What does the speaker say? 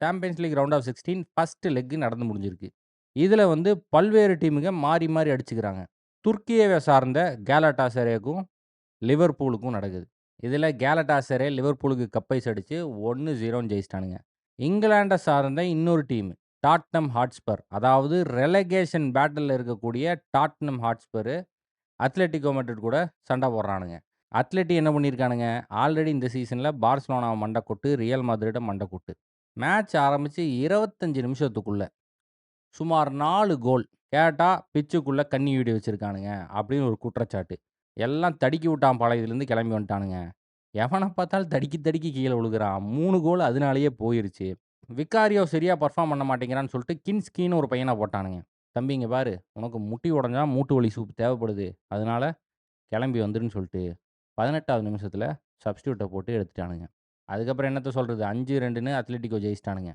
Champions League round of 16 first leg நடந்து முடிஞ்சிருக்கு. இதுல வந்து பல்வேறு டீமுங்க மாறி, மாறி அடிச்சுக்கிறாங்க. துர்க்கியவை சார்ந்த கேலட்டாசரேக்கும், லிவர்பூலுக்கும் நடக்குது. இதுல கேலட்டாசரே லிவர்பூலுக்கு கப்பைஸ் அடிச்சு 1-0ன்னு ஜெயிச்சிட்டானுங்க. இங்கிலாண்ட சார்ந்த இன்னொரு டீம் டாட்னம் ஹாட்ஸ்பர். அதாவது ரெலகேஷன் பேட்டில்ல இருக்கக்கூடிய டாட்னம் ஹாட்ஸ்பர் அத்லெட்டிகோ மேட்ரிட் கூட சண்டை போடுறானுங்க. அத்லெட்டி என்ன பண்ணியிருக்கானுங்க, ஆல்ரெடி இந்த சீசன்ல பார்சிலோனாவ மண்ட கொட்டு, ரியல் மாட்ரிட்ட மண்ட கொட்டு. மேட்ச் ஆரம்பிச்சு 25 நிமிஷத்துக்குள்ள சுமார் 4 கோல். கேட்டா பிட்சுக்குள்ள கன்னி வெடி வச்சிருக்கானுங்க அப்படின்னு ஒரு குற்றச்சாட்டு. எல்லாம் தடுக்கி விட்டான் பாளையத்துலேருந்து கிளம்பி வந்துட்டானுங்க. எவன பார்த்தாலும் தடுக்கி தடுக்கி கீழ விழுகுறான். 3 கோல் அதனாலேயே போயிருச்சு. விக்காரியோ சரியா பெர்ஃபார்ம் பண்ண மாட்டேங்கிறான்னு சொல்லிட்டு கின்ஸ்கின்னு ஒரு பையன போட்டானுங்க. தம்பி இங்க பாரு, உனக்கு முட்டி உடைஞ்சா மூட்டு வலி சூப் தேவைப்படுது. அதனால கிளம்பி வந்துருன்னு சொல்லிட்டு 18வது நிமிஷத்துல சப்ஸ்டிட்யூட்ட போட்டு எடுத்துட்டானுங்க. அதுக்கப்புறம் என்னத்த சொல்றது 5-2ன்னு அத்லெட்டிகோ ஜெயிச்சிட்டானுங்க.